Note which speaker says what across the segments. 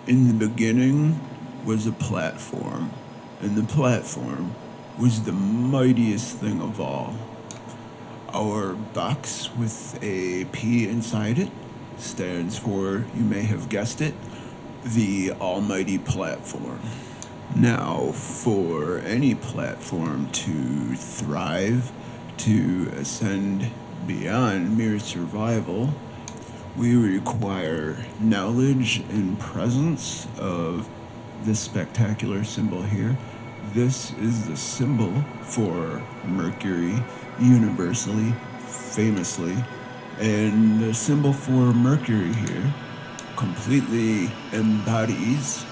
Speaker 1: In the beginning was a platform, and the platform was the mightiest thing of all. Our box with a P inside it stands for, you may have guessed it, the almighty platform. Now, for any platform to thrive, to ascend beyond mere survival, we require knowledge and presence of this spectacular symbol here. This is the symbol for Mercury, universally, famously, and the symbol for Mercury here completely embodies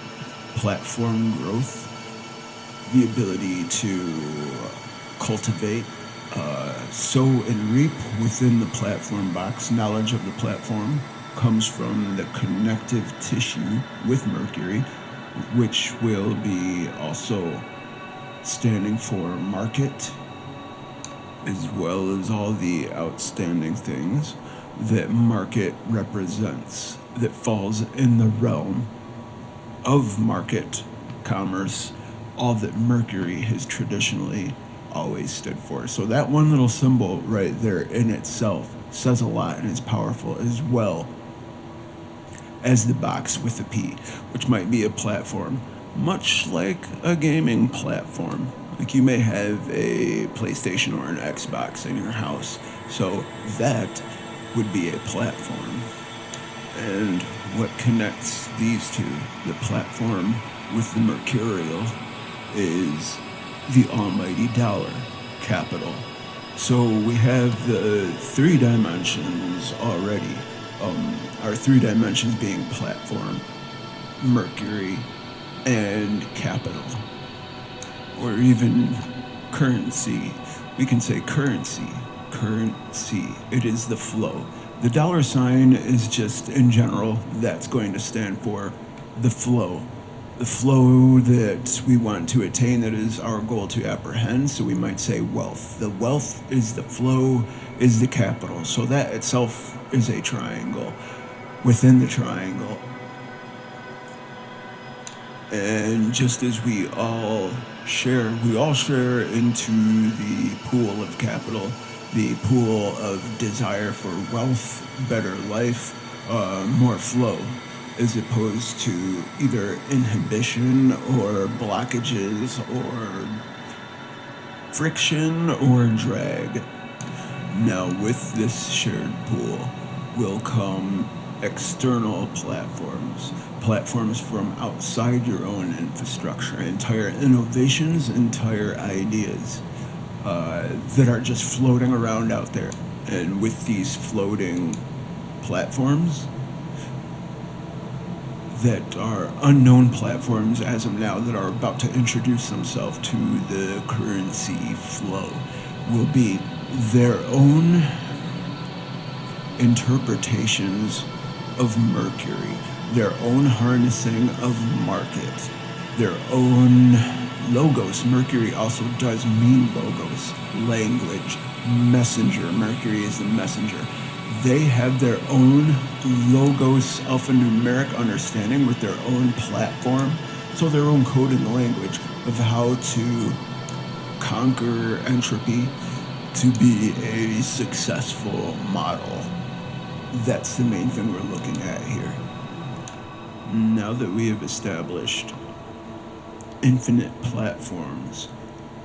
Speaker 1: platform growth, the ability to cultivate, sow and reap within the platform box. Knowledge of the platform comes from the connective tissue with Mercury, which will be also standing for market, as well as all the outstanding things that market represents, that falls in the realm of market, commerce, all that Mercury has traditionally always stood for. So that one little symbol right there in itself says a lot and is powerful, as well as the box with the P, which might be a platform, much like a gaming platform. Like you may have a PlayStation or an Xbox in your house, so that would be a platform. And what connects these two, the platform with the mercurial, is the almighty dollar, capital. So we have the 3 dimensions already. Our 3 dimensions being platform, Mercury, and capital. Or even currency. We can say currency. Currency. It is the flow. The dollar sign is just, in general, that's going to stand for the flow. The flow that we want to attain, that is our goal to apprehend. So we might say wealth. The wealth is the flow, is the capital. So that itself is a triangle within the triangle. And just as we all share into the pool of capital, the pool of desire for wealth, better life, more flow, as opposed to either inhibition or blockages or friction or drag. Now, with this shared pool will come external platforms from outside your own infrastructure, entire innovations, entire ideas that are just floating around out there. And with these floating platforms that are unknown platforms as of now, that are about to introduce themselves to the currency flow, will be their own interpretations of Mercury, their own harnessing of market, their own logos. Mercury also does mean logos, language, messenger. Mercury is the messenger. They have their own logos, alphanumeric understanding with their own platform, so their own coding language of how to conquer entropy to be a successful model. That's the main thing we're looking at here. Now that we have established infinite platforms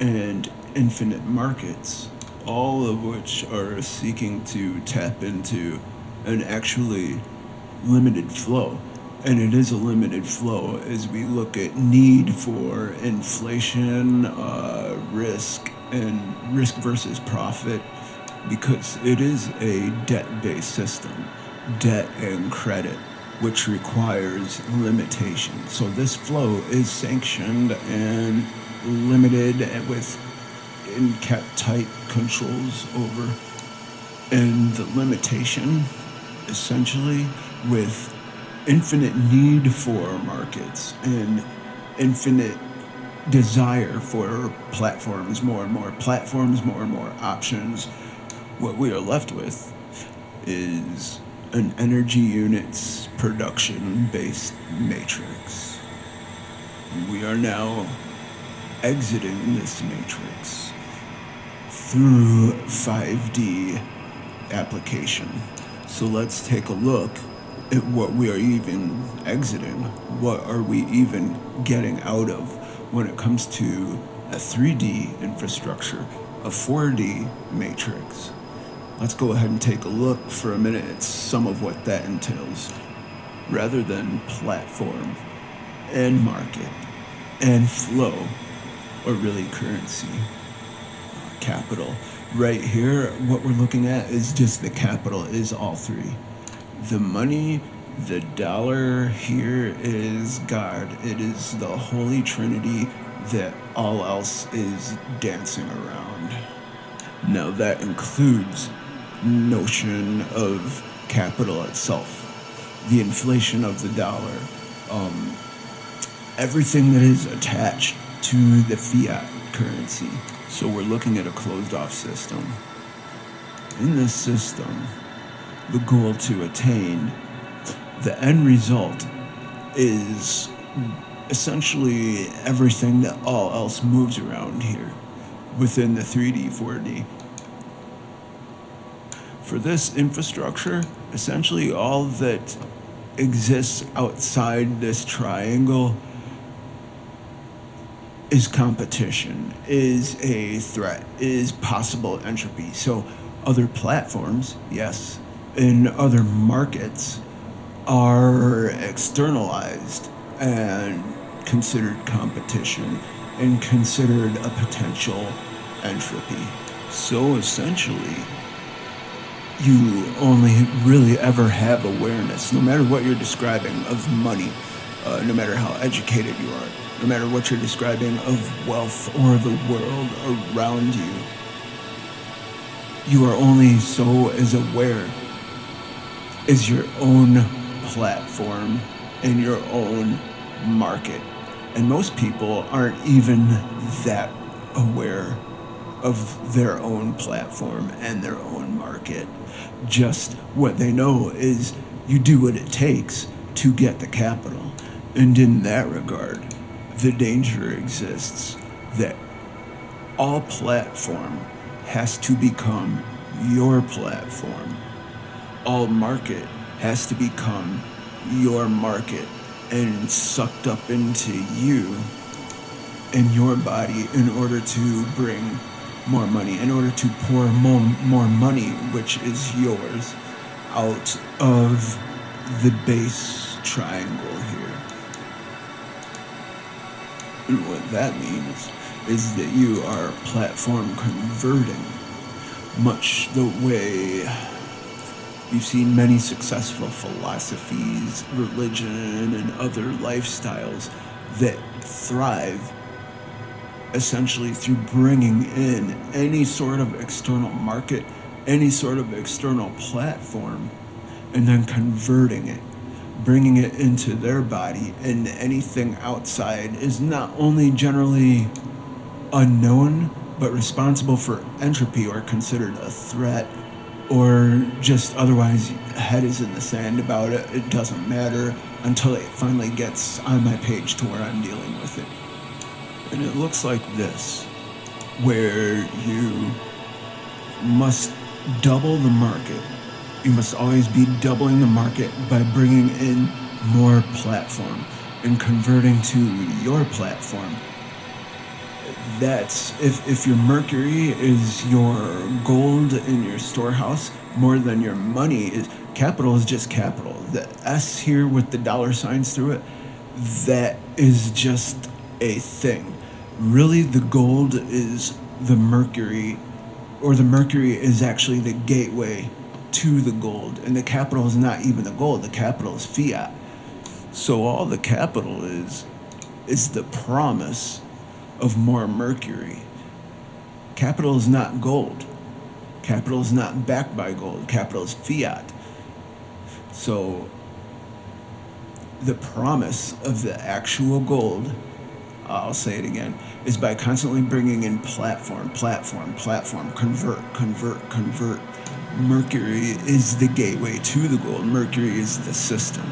Speaker 1: and infinite markets, all of which are seeking to tap into an actually limited flow. And it is a limited flow as we look at need for inflation, risk, and risk versus profit, because it is a debt-based system, debt and credit, which requires limitation. So this flow is sanctioned and limited and kept tight controls over. And the limitation, essentially, with infinite need for markets and infinite desire for platforms, more and more platforms, more and more options, what we are left with is an energy units production-based matrix. We are now exiting this matrix through 5D application. So let's take a look at what we are even exiting. What are we even getting out of when it comes to a 3D infrastructure, a 4D matrix? Let's go ahead and take a look for a minute at some of what that entails. Rather than platform and market and flow, or really currency, capital. Right here, what we're looking at is just the capital, is all three. The money, the dollar here is God. It is the Holy Trinity that all else is dancing around. Now that includes notion of capital itself, the inflation of the dollar, everything that is attached to the fiat currency. So we're looking at a closed off system. In this system, the goal to attain the end result is essentially everything that all else moves around here within the 3D, 4D. For this infrastructure, essentially all that exists outside this triangle is competition, is a threat, is possible entropy. So other platforms, yes, and other markets are externalized and considered competition and considered a potential entropy. So essentially, you only really ever have awareness, no matter what you're describing of money, no matter how educated you are, no matter what you're describing of wealth or the world around you. You are only so as aware as your own platform and your own market. And most people aren't even that aware of their own platform and their own market. Just what they know is you do what it takes to get the capital. And in that regard, the danger exists that all platform has to become your platform. All market has to become your market and sucked up into you and your body in order to bring more money, in order to pour more money, which is yours, out of the base triangle here. And what that means is that you are platform converting, much the way you've seen many successful philosophies, religion, and other lifestyles that thrive essentially through bringing in any sort of external market, any sort of external platform, and then converting it, bringing it into their body, and anything outside is not only generally unknown, but responsible for entropy or considered a threat, or just otherwise head is in the sand about it. It doesn't matter until it finally gets on my page to where I'm dealing with it. And it looks like this, where you must double the market. You must always be doubling the market by bringing in more platform and converting to your platform. That's if your mercury is your gold in your storehouse more than your money is. Capital is just capital. The S here with the dollar signs through it, that is just a thing. Really, the gold is the mercury, or the mercury is actually the gateway to the gold, and the capital is not even the gold. The capital is fiat. So all the capital is the promise of more mercury. Capital is not gold. Capital is not backed by gold. Capital is fiat. So the promise of the actual gold, I'll say it again, is by constantly bringing in platform, convert. Mercury is the gateway to the gold. Mercury is the system.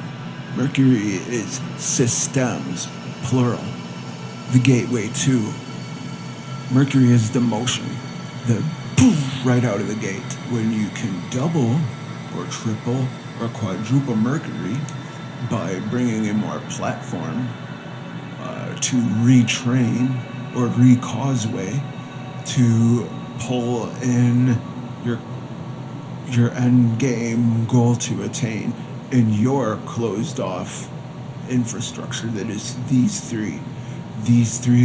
Speaker 1: Mercury is systems, plural. The gateway to. Mercury is the motion, the poof right out of the gate. When you can double or triple or quadruple Mercury by bringing in more platform to retrain or re-causeway to pull in your end game goal to attain in your closed off infrastructure that is these three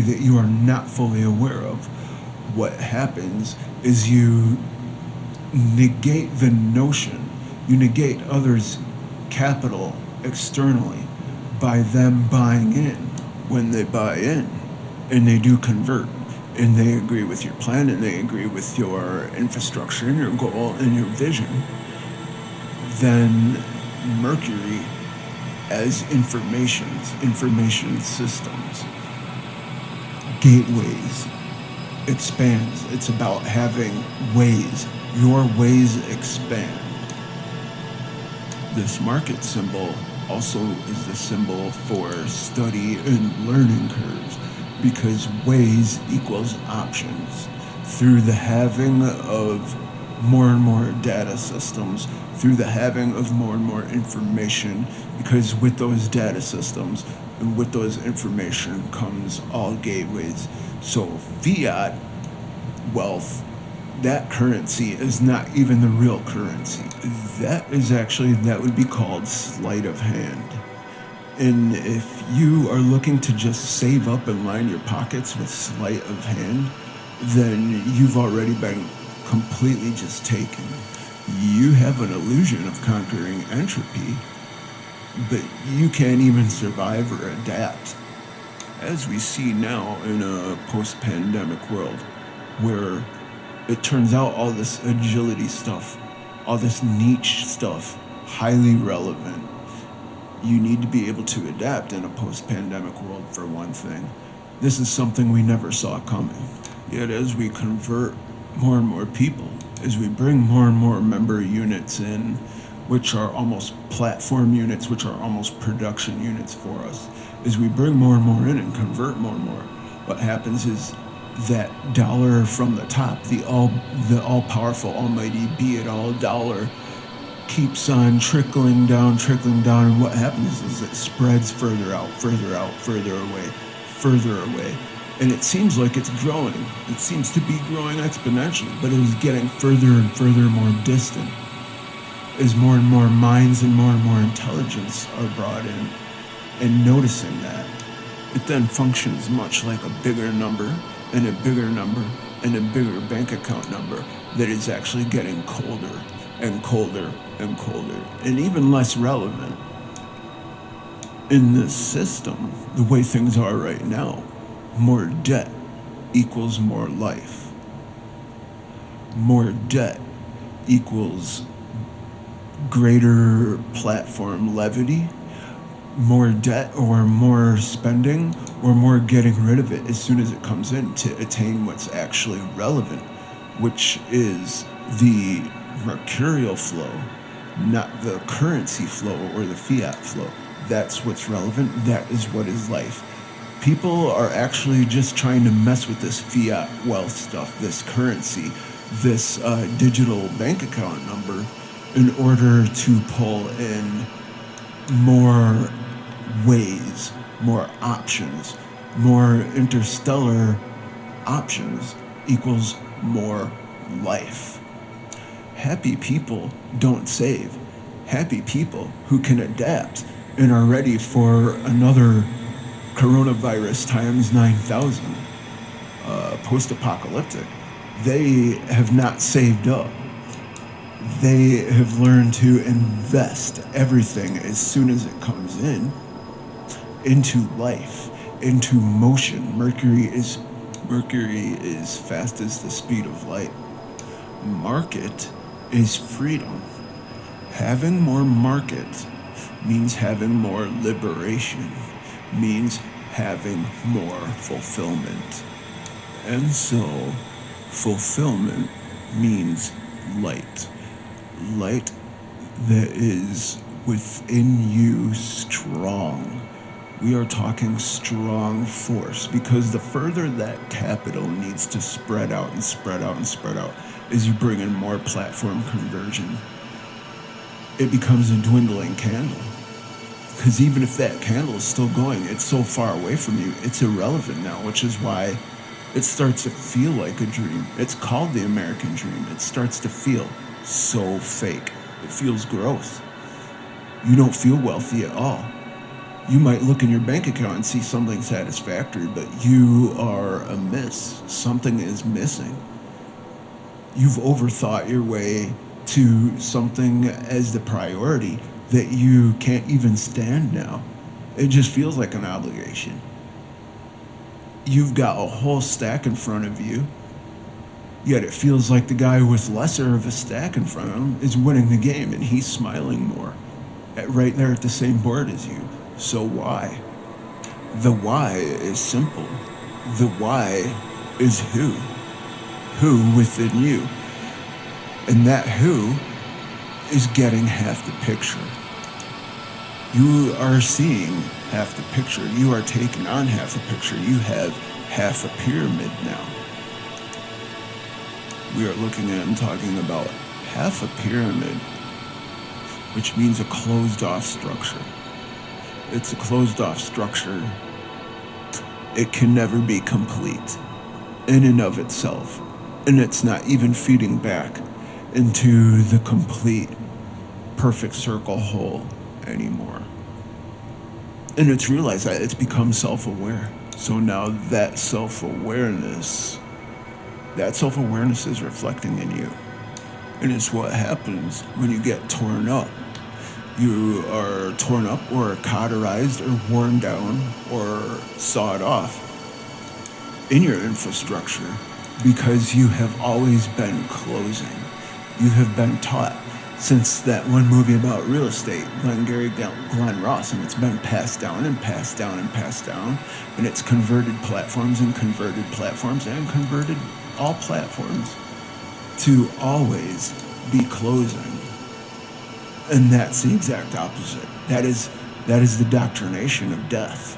Speaker 1: that you are not fully aware of. What happens is you negate the notion, you negate others' capital externally by them buying in. When they buy in and they do convert and they agree with your plan and they agree with your infrastructure and your goal and your vision, then Mercury as information systems, gateways, expands. It's about having ways. Your ways expand. This market symbol also is the symbol for study and learning curves, because ways equals options. Through the having of more and more data systems, through the having of more and more information, because with those data systems and with those information comes all gateways. So fiat wealth, that currency is not even the real currency. That would be called sleight of hand. And if you are looking to just save up and line your pockets with sleight of hand, then you've already been completely just taken. You have an illusion of conquering entropy, but you can't even survive or adapt. As we see now in a post-pandemic world, where it turns out all this agility stuff, all this niche stuff, highly relevant. You need to be able to adapt in a post-pandemic world, for one thing. This is something we never saw coming. Yet as we convert more and more people, as we bring more and more member units in, which are almost platform units, which are almost production units for us, as we bring more and more in and convert more and more, what happens is that dollar from the top, the all-powerful, almighty, be it all dollar, keeps on trickling down, and what happens is it spreads further out, further away, and it seems like it's growing. It seems to be growing exponentially, but it is getting further and further more distant as more and more minds and more intelligence are brought in. And noticing that, it then functions much like a bigger number and a bigger number and a bigger bank account number that is actually getting colder and colder and colder and even less relevant. In this system, the way things are right now, more debt equals more life. More debt equals greater platform levity. More debt or more spending or more getting rid of it as soon as it comes in to attain what's actually relevant, which is the mercurial flow, not the currency flow or the fiat flow. That's what's relevant. That is what is life. People are actually just trying to mess with this fiat wealth stuff, this currency, this digital bank account number in order to pull in more ways, more options, more interstellar options equals more life. Happy people don't save. Happy people who can adapt and are ready for another coronavirus times 9,000, post-apocalyptic. They have not saved up. They have learned to invest everything as soon as it comes in into life, into motion. Mercury is fast as the speed of light. Market is freedom. Having more market means having more liberation, means having more fulfillment. And so fulfillment means light. light that is within you strong. We are talking strong force, because the further that capital needs to spread out and spread out and spread out as you bring in more platform conversion, it becomes a dwindling candle. Because even if that candle is still going, it's so far away from you, it's irrelevant now, which is why it starts to feel like a dream. It's called the American dream. It starts to feel so fake. It feels gross. You don't feel wealthy at all. You might look in your bank account and see something satisfactory, but you are amiss. Something is missing. You've overthought your way to something as the priority that you can't even stand now. It just feels like an obligation. You've got a whole stack in front of you, yet it feels like the guy with lesser of a stack in front of him is winning the game, and he's smiling more right there at the same board as you. So why? The why is simple. The why is who. Who within you. And that who is getting half the picture. You are seeing half the picture. You are taking on half the picture. You have half a pyramid now. We are looking at and talking about half a pyramid, which means a closed off structure. It's a closed off structure. It can never be complete in and of itself. And it's not even feeding back into the complete perfect circle whole anymore. And it's realized that it's become self-aware. So now that self-awareness is reflecting in you. And it's what happens when you get torn up. You are torn up or cauterized or worn down or sawed off in your infrastructure because you have always been closing. You have been taught since that one movie about real estate, Glenn Ross, and it's been passed down and passed down and passed down, and it's converted platforms and converted platforms and converted all platforms to always be closing. And that's the exact opposite. That is the doctrination of death.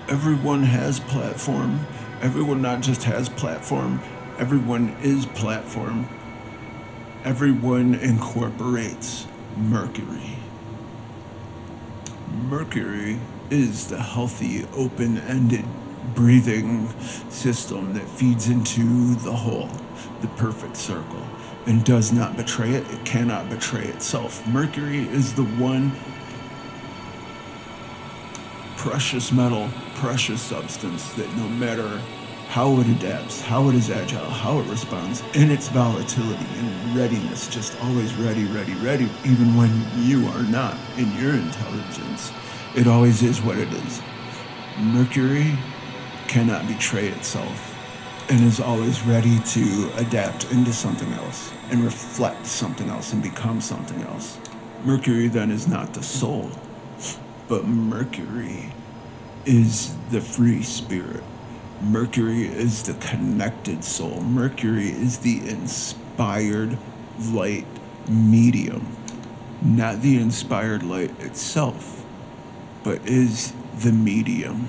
Speaker 1: Everyone has platform. Everyone not just has platform, everyone is platform. Everyone incorporates Mercury. Mercury is the healthy, open-ended breathing system that feeds into the whole, the perfect circle, and does not betray it. It cannot betray itself. Mercury is the one precious metal, precious substance that no matter how it adapts, how it is agile, how it responds, in its volatility and readiness, just always ready, ready, ready, even when you are not in your intelligence. It always is what it is. Mercury cannot betray itself and is always ready to adapt into something else and reflect something else and become something else. Mercury then is not the soul, but Mercury is the free spirit. Mercury is the connected soul. Mercury is the inspired light medium, not the inspired light itself, but is the medium.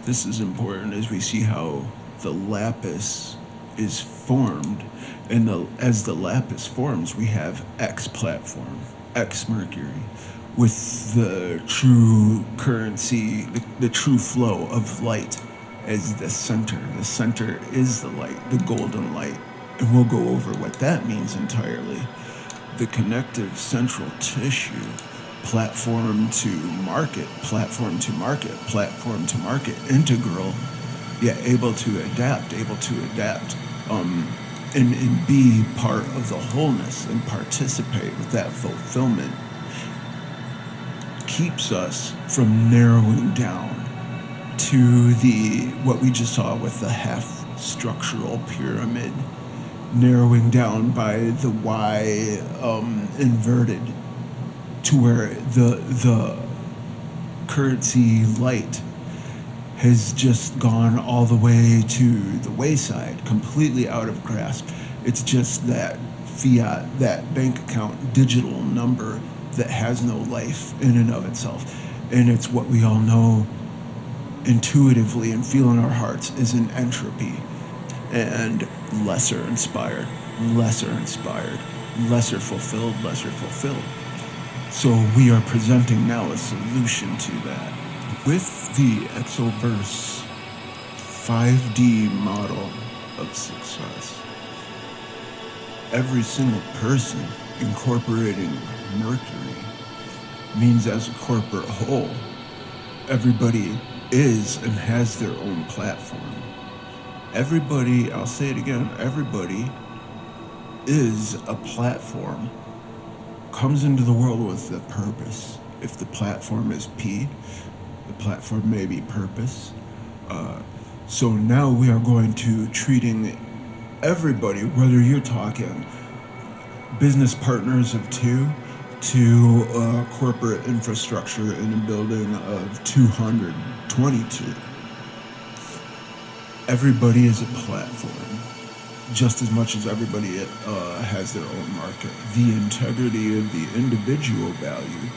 Speaker 1: This is important as we see how the lapis is formed, and as the lapis forms, we have X platform, X Mercury, with the true currency, the true flow of light as the center. The center is the light, the golden light. And we'll go over what that means entirely. The connective central tissue, platform to market, platform to market, platform to market, integral, yet able to adapt, and be part of the wholeness and participate with that fulfillment, keeps us from narrowing down to what we just saw with the half structural pyramid, narrowing down by the Y inverted to where the currency light has just gone all the way to the wayside, completely out of grasp. It's just that fiat, that bank account digital number that has no life in and of itself. And it's what we all know intuitively and feel in our hearts is an entropy. And lesser inspired, lesser inspired, lesser fulfilled, lesser fulfilled. So we are presenting now a solution to that. With the Exoverse 5D model of success, every single person incorporating Mercury means as a corporate whole, everybody is and has their own platform. Everybody, I'll say it again, everybody is a platform, comes into the world with a purpose. If the platform is P, the platform may be purpose. So now we are going to treating everybody, whether you're talking business partners of 2 to corporate infrastructure in a building of 222. Everybody is a platform, just as much as everybody has their own market. The integrity of the individual value,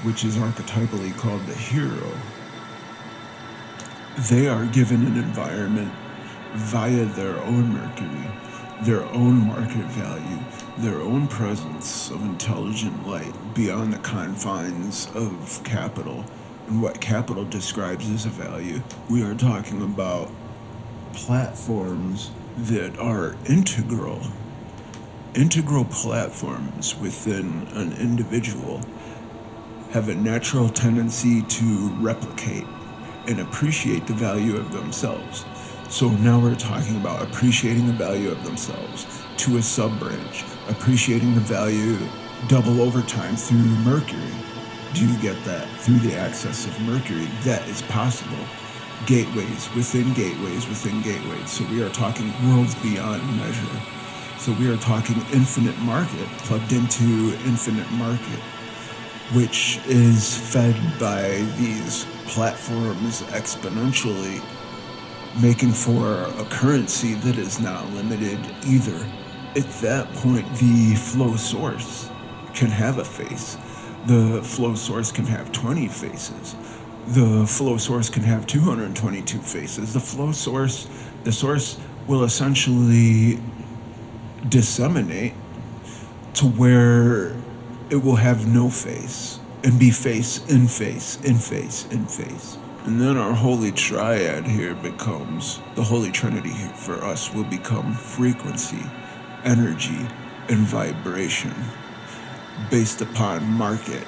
Speaker 1: which is archetypally called the hero, they are given an environment via their own Mercury, their own market value, their own presence of intelligent light beyond the confines of capital and what capital describes as a value. We are talking about platforms that are integral platforms within an individual have a natural tendency to replicate and appreciate the value of themselves. So now we're talking about appreciating the value of themselves to a sub-branch, appreciating the value double overtime through Mercury. Do you get that? Through the access of Mercury, that is possible. Gateways within gateways within gateways. So we are talking worlds beyond measure. So we are talking infinite market plugged into infinite market, which is fed by these platforms exponentially, making for a currency that is not limited either. At that point, the flow source can have a face. The flow source can have 20 faces. The flow source can have 222 faces. The source will essentially disseminate to where it will have no face and be face in face in face in face. And then our holy triad here becomes, the holy trinity here for us will become frequency, energy, and vibration based upon market,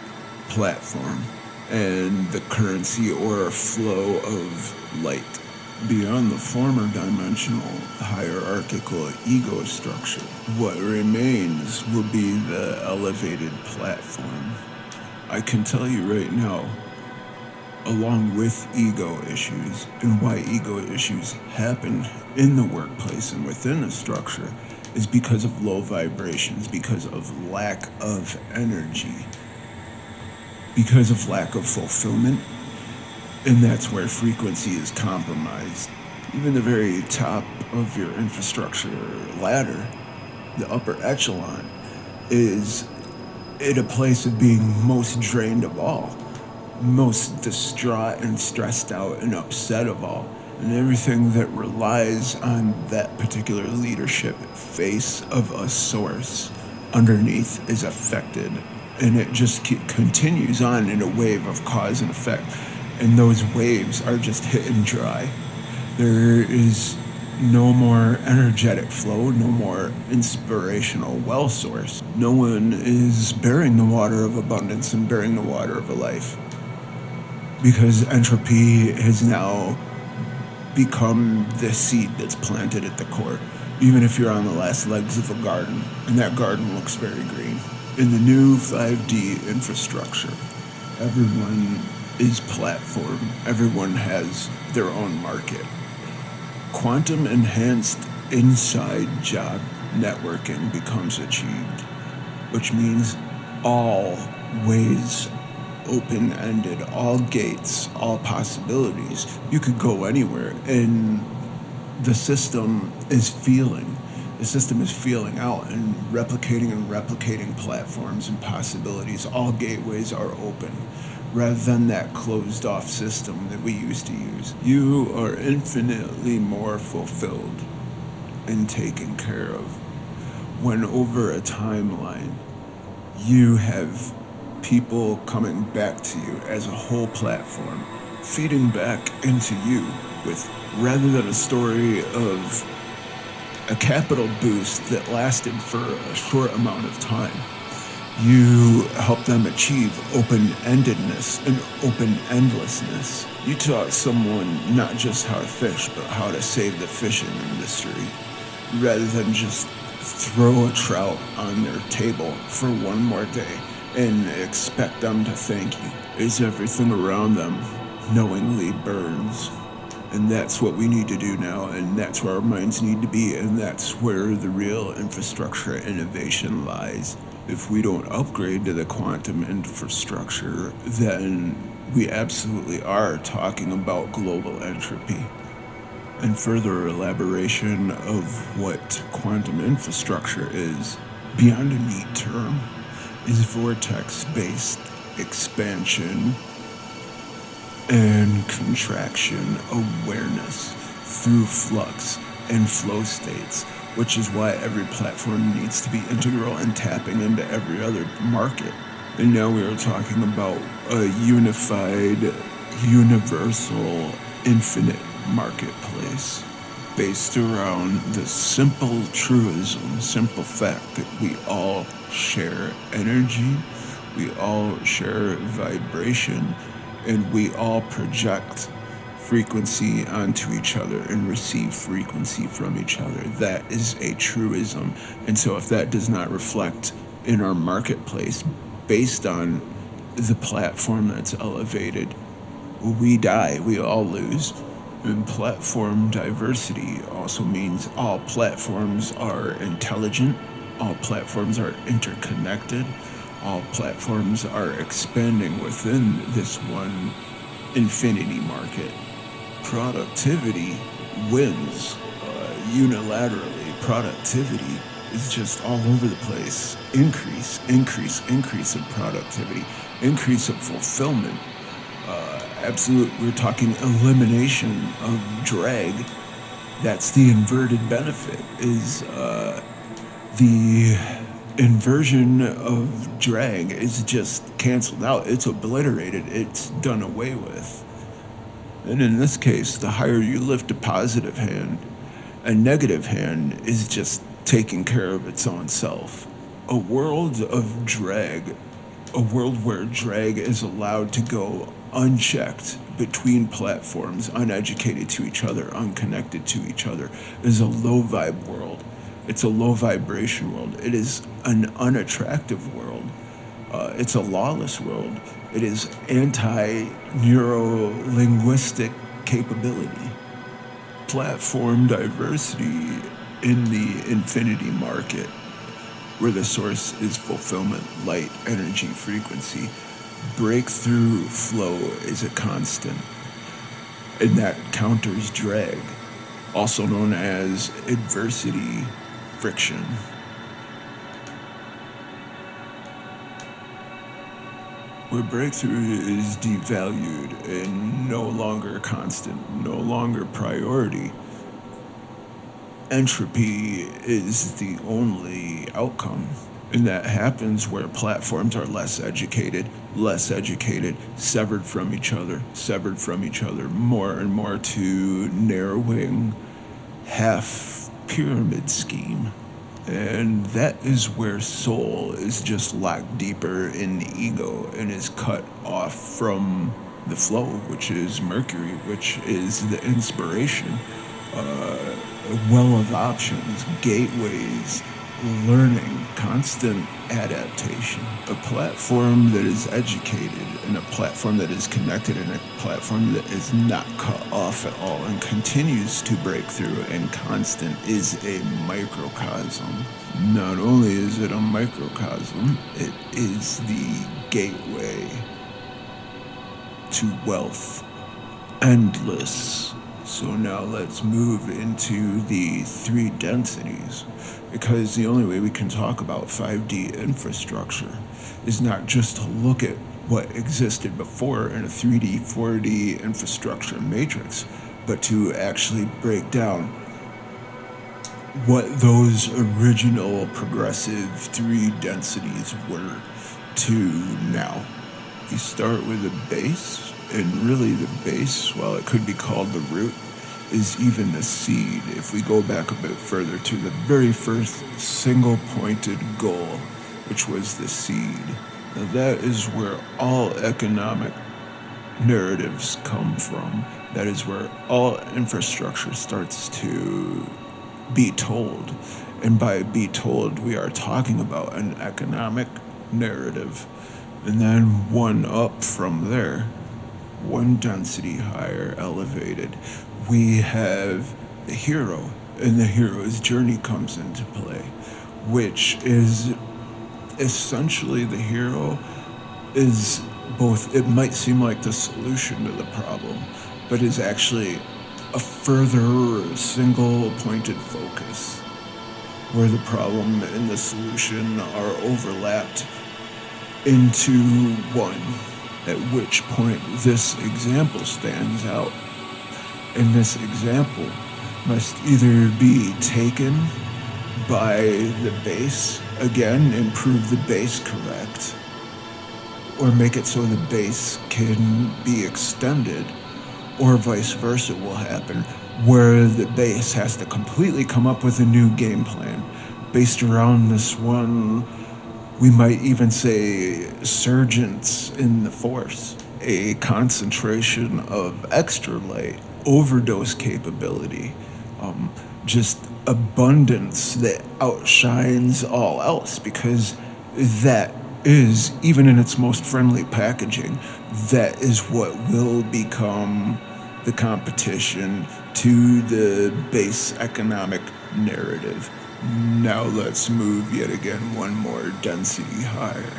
Speaker 1: platform, and the currency or flow of light. Beyond the former dimensional hierarchical ego structure, what remains will be the elevated platform. I can tell you right now, along with ego issues and why ego issues happen in the workplace and within a structure is because of low vibrations, because of lack of energy, because of lack of fulfillment, and that's where frequency is compromised. Even the very top of your infrastructure ladder, the upper echelon, is at a place of being most drained of all, most distraught and stressed out and upset of all. And everything that relies on that particular leadership face of a source underneath is affected. And it just continues on in a wave of cause and effect. And those waves are just hitting dry. There is no more energetic flow, no more inspirational well source. No one is bearing the water of abundance and bearing the water of a life. Because entropy has now become the seed that's planted at the core. Even if you're on the last legs of a garden, and that garden looks very green. In the new 5D infrastructure, everyone is platform. Everyone has their own market. Quantum enhanced inside job networking becomes achieved, which means all ways open-ended, all gates, all possibilities. You could go anywhere, and the system is feeling The system is feeling out and replicating platforms and possibilities. All gateways are open, rather than that closed off system that we used to use. You are infinitely more fulfilled and taken care of when over a timeline you have people coming back to you as a whole platform, feeding back into you with, rather than a story of a capital boost that lasted for a short amount of time, you help them achieve open-endedness and open-endlessness. You taught someone not just how to fish, but how to save the fishing industry, rather than just throw a trout on their table for one more day and expect them to thank you. As everything around them knowingly burns. And that's what we need to do now, and that's where our minds need to be, and that's where the real infrastructure innovation lies. If we don't upgrade to the quantum infrastructure, then we absolutely are talking about global entropy. And further elaboration of what quantum infrastructure is, beyond a neat term, is vortex-based expansion and contraction awareness through flux and flow states, which is why every platform needs to be integral and tapping into every other market. And now we are talking about a unified, universal, infinite marketplace based around the simple truism, simple fact that we all share energy, we all share vibration, and we all project frequency onto each other and receive frequency from each other. That is a truism. And so if that does not reflect in our marketplace based on the platform that's elevated, we die, we all lose. And platform diversity also means all platforms are intelligent, all platforms are interconnected, all platforms are expanding within this one infinity market. Productivity wins unilaterally. Productivity is just all over the place. Increase of productivity, increase of fulfillment. We're talking elimination of drag. That's the inverted benefit, is the inversion of drag is just canceled out. It's obliterated. It's done away with. And in this case, the higher you lift a positive hand, a negative hand is just taking care of its own self. A world of drag, a world where drag is allowed to go unchecked between platforms, uneducated to each other, unconnected to each other, is a low vibe world. It's a low vibration world. It is an unattractive world. It's a lawless world. It is anti-neuro-linguistic capability. Platform diversity in the infinity market, where the source is fulfillment, light, energy, frequency. Breakthrough flow is a constant, and that counters drag, also known as adversity friction. Where breakthrough is devalued and no longer constant, no longer priority, entropy is the only outcome. And that happens where platforms are less educated, severed from each other, more and more to narrowing half pyramid scheme. And that is where soul is just locked deeper in the ego and is cut off from the flow, which is Mercury, which is the inspiration, a well of options, gateways, learning, constant adaptation. A platform that is educated and a platform that is connected and a platform that is not cut off at all and continues to break through and constant is a microcosm. Not only is it a microcosm, it is the gateway to wealth, endless So now let's move into the three densities, because the only way we can talk about 5D infrastructure is not just to look at what existed before in a 3D, 4D infrastructure matrix, but to actually break down what those original progressive three densities were to now. You start with a base, and really the base, while it could be called the root, is even the seed. If we go back a bit further to the very first single pointed goal, which was the seed. Now that is where all economic narratives come from. That is where all infrastructure starts to be told. And by be told, we are talking about an economic narrative. And then one up from there, one density higher, elevated, we have the hero, and the hero's journey comes into play, which is essentially the hero is both, it might seem like the solution to the problem, but is actually a further single pointed focus where the problem and the solution are overlapped into one, at which point this example stands out. And this example must either be taken by the base, again, and prove the base correct, or make it so the base can be extended, or vice versa will happen, where the base has to completely come up with a new game plan based around this one, we might even say, surgence in the force, a concentration of extra light, overdose capability, just abundance that outshines all else, because that is, even in its most friendly packaging, that is what will become the competition to the base economic narrative. Now let's move yet again one more density higher.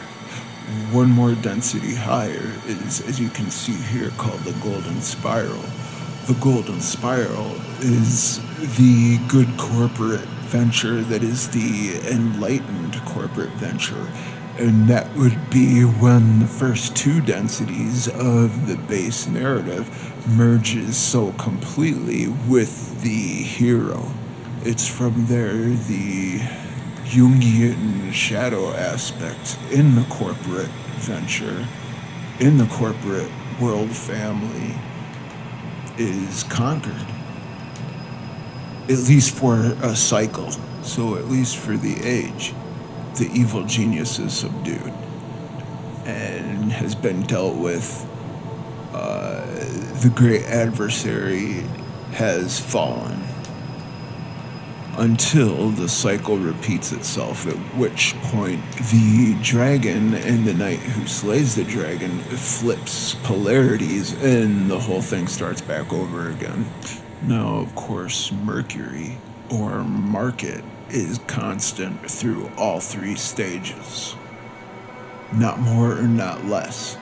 Speaker 1: One more density higher is, as you can see here, called the golden spiral. The golden spiral is the good corporate venture that is the enlightened corporate venture. And that would be when the first two densities of the base narrative merges so completely with the hero. It's from there the Jungian shadow aspect in the corporate venture, in the corporate world family, is conquered. At least for a cycle. So at least for the age, the evil genius is subdued and has been dealt with. The great adversary has fallen, until the cycle repeats itself, at which point the dragon and the knight who slays the dragon flips polarities and the whole thing starts back over again. Now, of course, Mercury, or market, is constant through all three stages. Not more or not less.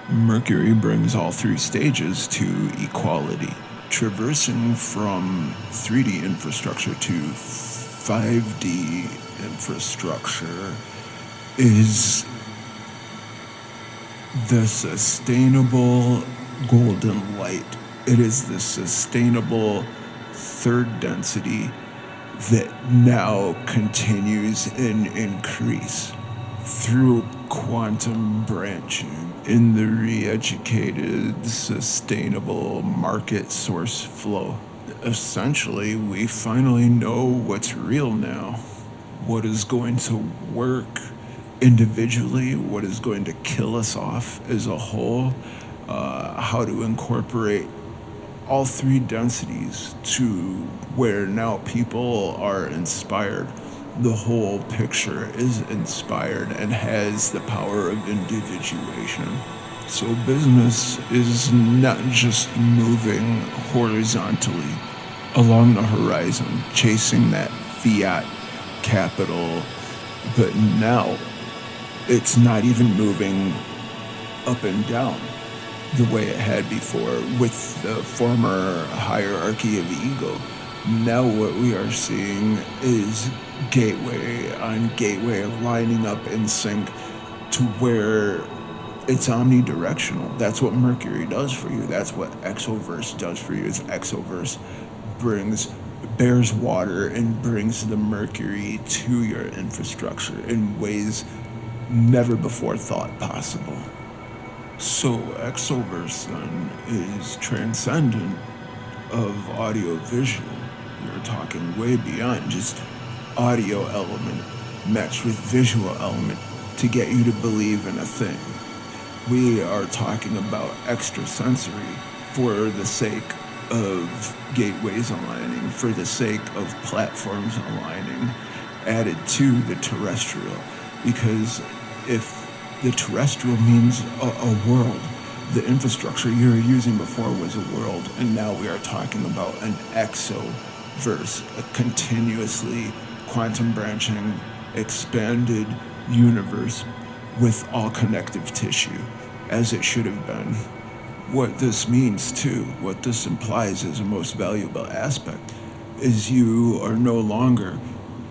Speaker 1: Mercury brings all three stages to equality. Traversing from 3D infrastructure to 5D infrastructure is the sustainable golden light. It is the sustainable third density that now continues in increase through quantum branching in the re-educated, sustainable market source flow. Essentially, we finally know what's real now. What is going to work individually, what is going to kill us off as a whole, how to incorporate all three densities to where now people are inspired. The whole picture is inspired and has the power of individuation. So business is not just moving horizontally along the horizon, chasing that fiat capital, but now it's not even moving up and down. the way it had before with the former hierarchy of ego. Now what we are seeing is gateway on gateway lining up in sync to where it's omnidirectional. That's what Mercury does for you. That's what Exoverse does for you. Is Exoverse bears water and brings the Mercury to your infrastructure in ways never before thought possible. So Exoverse then is transcendent of audio visual. You're talking way beyond just audio element matched with visual element to get you to believe in a thing. We are talking about extrasensory for the sake of gateways aligning, for the sake of platforms aligning, added to the terrestrial. Because if the terrestrial means a world, the infrastructure you were using before was a world, and now we are talking about an exoverse, a continuously quantum branching, expanded universe with all connective tissue, as it should have been. What this means too, what this implies as a most valuable aspect, is you are no longer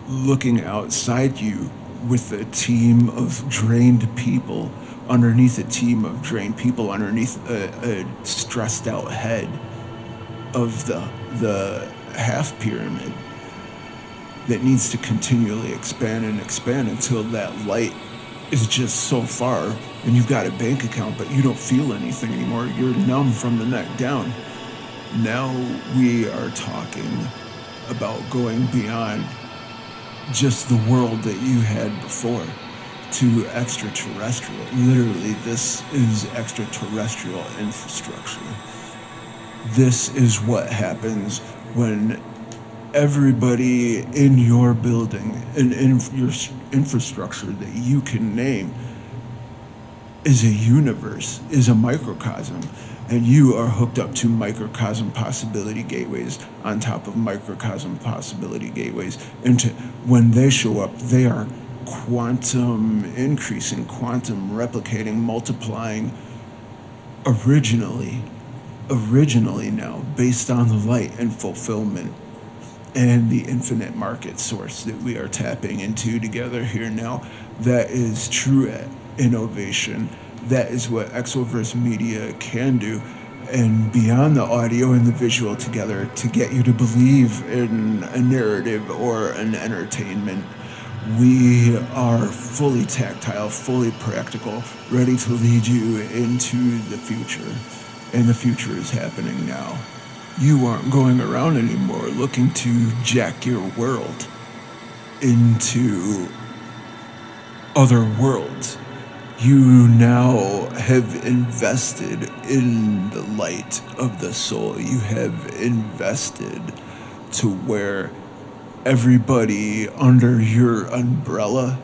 Speaker 1: looking outside you with a team of drained people, underneath a team of drained people, underneath a stressed out head of the half pyramid that needs to continually expand and expand until that light is just so far, and you've got a bank account, but you don't feel anything anymore. You're numb from the neck down. Now we are talking about going beyond just the world that you had before to extraterrestrial. Literally, this is extraterrestrial infrastructure. This is what happens when everybody in your building and in your infrastructure that you can name is a universe, is a microcosm, and you are hooked up to microcosm possibility gateways on top of microcosm possibility gateways. And when they show up, they are quantum increasing, quantum replicating, multiplying originally now based on the light and fulfillment and the infinite market source that we are tapping into together here now. That is true innovation. That is what Exoverse Media can do, and beyond the audio and the visual together to get you to believe in a narrative or an entertainment. We are fully tactile, fully practical, ready to lead you into the future, and the future is happening now. You aren't going around anymore looking to jack your world into other worlds. You now have invested in the light of the soul. You have invested to where everybody under your umbrella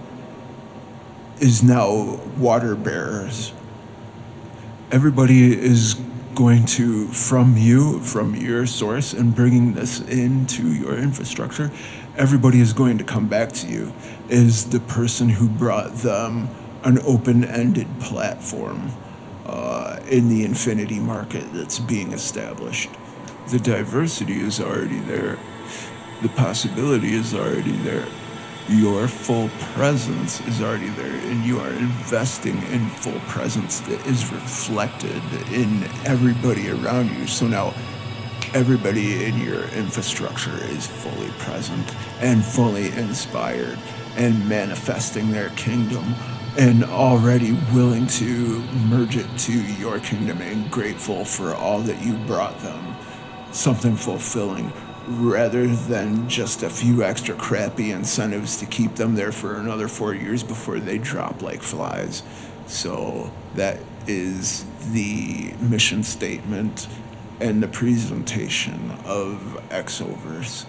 Speaker 1: is now water bearers. Everybody is going to, from your source, and bringing this into your infrastructure, everybody is going to come back to you as the person who brought them an open-ended platform in the infinity market that's being established. The diversity is already there. The possibility is already there. Your full presence is already there, and you are investing in full presence that is reflected in everybody around you. So now everybody in your infrastructure is fully present and fully inspired and manifesting their kingdom and already willing to merge it to your kingdom and grateful for all that you brought them. Something fulfilling, rather than just a few extra crappy incentives to keep them there for another 4 years before they drop like flies. So that is the mission statement and the presentation of Exoverse.